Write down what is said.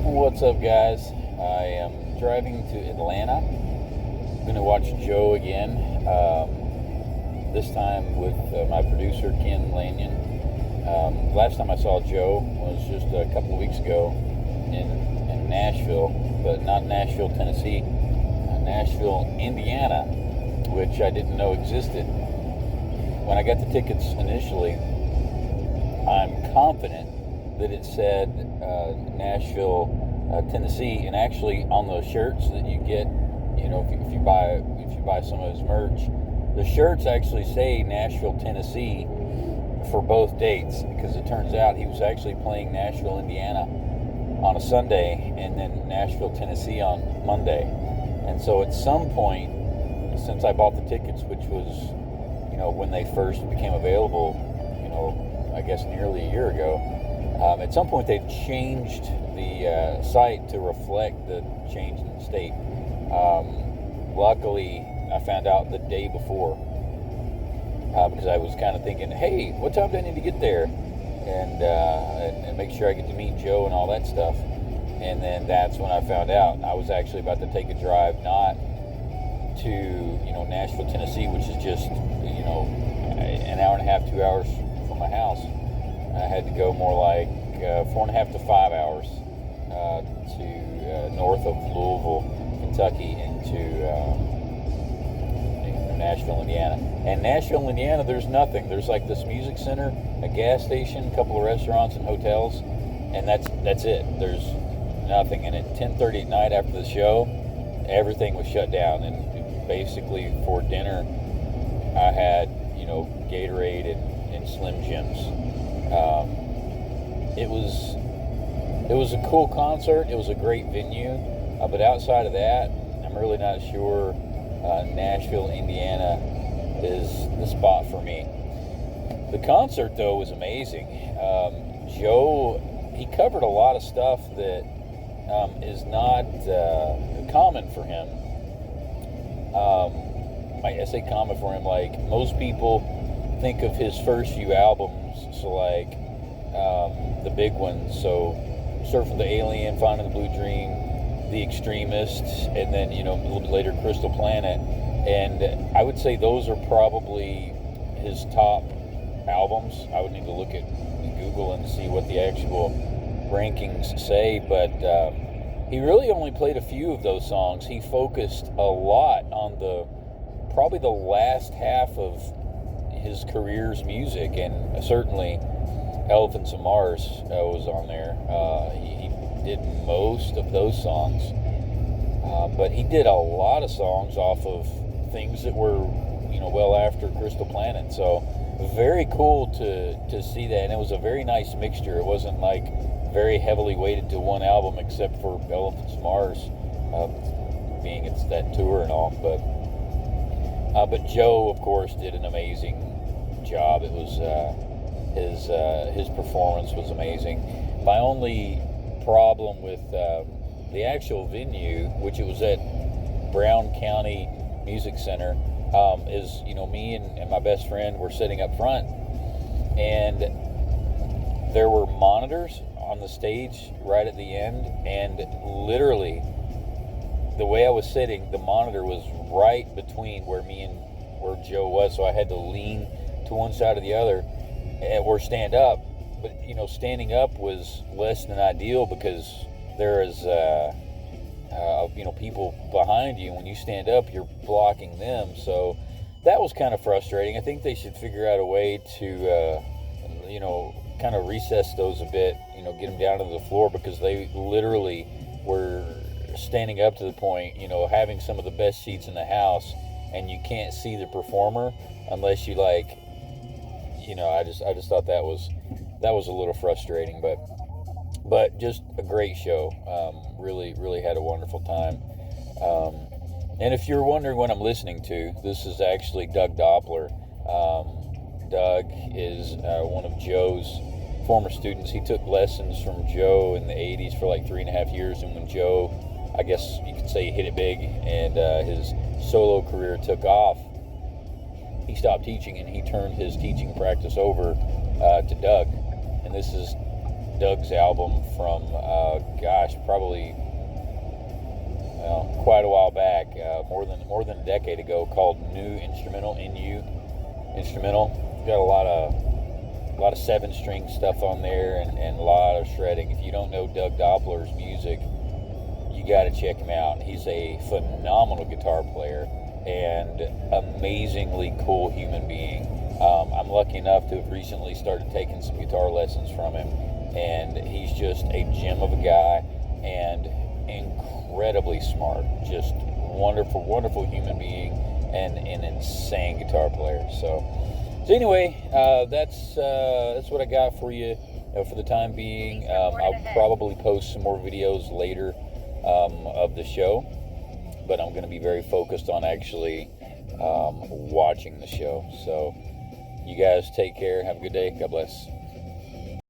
What's up, guys? I am driving to Atlanta. I'm going to watch Joe again, this time with my producer, Ken Lanyon. Last time I saw Joe was just a couple of weeks ago in Nashville, but not Nashville, Tennessee, Nashville, Indiana, which I didn't know existed. When I got the tickets initially, I'm confident that it said Nashville, Tennessee, and actually on those shirts that you get, if you buy some of his merch, the shirts actually say Nashville, Tennessee for both dates, because it turns out he was actually playing Nashville, Indiana on a Sunday and then Nashville, Tennessee on Monday. And so at some point, since I bought the tickets, which was, when they first became available, I guess nearly a year ago, at some point they changed the site to reflect the change in the state. Luckily, I found out the day before, because I was kind of thinking, hey, what time do I need to get there? And make sure I get to meet Joe and all that stuff. And then that's when I found out I was actually about to take a drive, not to, Nashville, Tennessee, which is just, an hour and a half, 2 hours from my house. I had to go more like 4.5 to 5 hours to north of Louisville, Kentucky, into Nashville, Indiana. And Nashville, Indiana, there's nothing. There's like this music center, a gas station, a couple of restaurants and hotels, and that's it. There's nothing. And at 10:30 at night after the show, everything was shut down. And basically for dinner, I had Gatorade and Slim Jims. It was a cool concert. It was a great venue, but outside of that, I'm really not sure Nashville, Indiana is the spot for me. The concert, though, was amazing. Joe, he covered a lot of stuff that is not common for him. I say common for him, like most people think of his first few albums, so like the big ones, so Surfing the Alien, Finding the Blue Dream, The Extremists, and then, a little bit later, Crystal Planet. And I would say those are probably his top albums. I would need to look at Google and see what the actual rankings say, but he really only played a few of those songs. He focused a lot on probably the last half of his career's music, and certainly Elephants of Mars was on there. He did most of those songs, but he did a lot of songs off of things that were, well after Crystal Planet. So very cool to see that, and it was a very nice mixture. It wasn't like very heavily weighted to one album, except for Elephants of Mars, being it's that tour and all. But Joe, of course, did an amazing job. It was his performance was amazing. My only problem with the actual venue, which it was at Brown County Music Center, is me and my best friend were sitting up front, and there were monitors on the stage right at the end, and literally the way I was sitting, the monitor was right between where Joe was, so I had to lean to one side or the other or stand up. But standing up was less than ideal, because there is people behind you. When you stand up, you're blocking them, so that was kind of frustrating. I think they should figure out a way to kind of recess those a bit, get them down to the floor, because they literally were standing up to the point, having some of the best seats in the house, and you can't see the performer unless you I just thought that was a little frustrating, but just a great show. Really had a wonderful time. And if you're wondering what I'm listening to, this is actually Doug Doppler. Doug is one of Joe's former students. He took lessons from Joe in the 80s for like 3.5 years, and when Joe, I guess you could say, hit it big and his solo career took off, he stopped teaching and he turned his teaching practice over to Doug. And this is Doug's album from, gosh, probably quite a while back, more than a decade ago, called New Instrumental, NU Instrumental. Got a lot of 7-string stuff on there and a lot of shredding. If you don't know Doug Doppler's music, you got to check him out. He's a phenomenal guitar player and amazingly cool human being. I'm lucky enough to have recently started taking some guitar lessons from him, and he's just a gem of a guy and incredibly smart. Just wonderful, wonderful human being and an insane guitar player. So anyway, that's what I got for you, for the time being. I'll probably post some more videos later of the show, but I'm going to be very focused on actually watching the show. So you guys take care. Have a good day. God bless.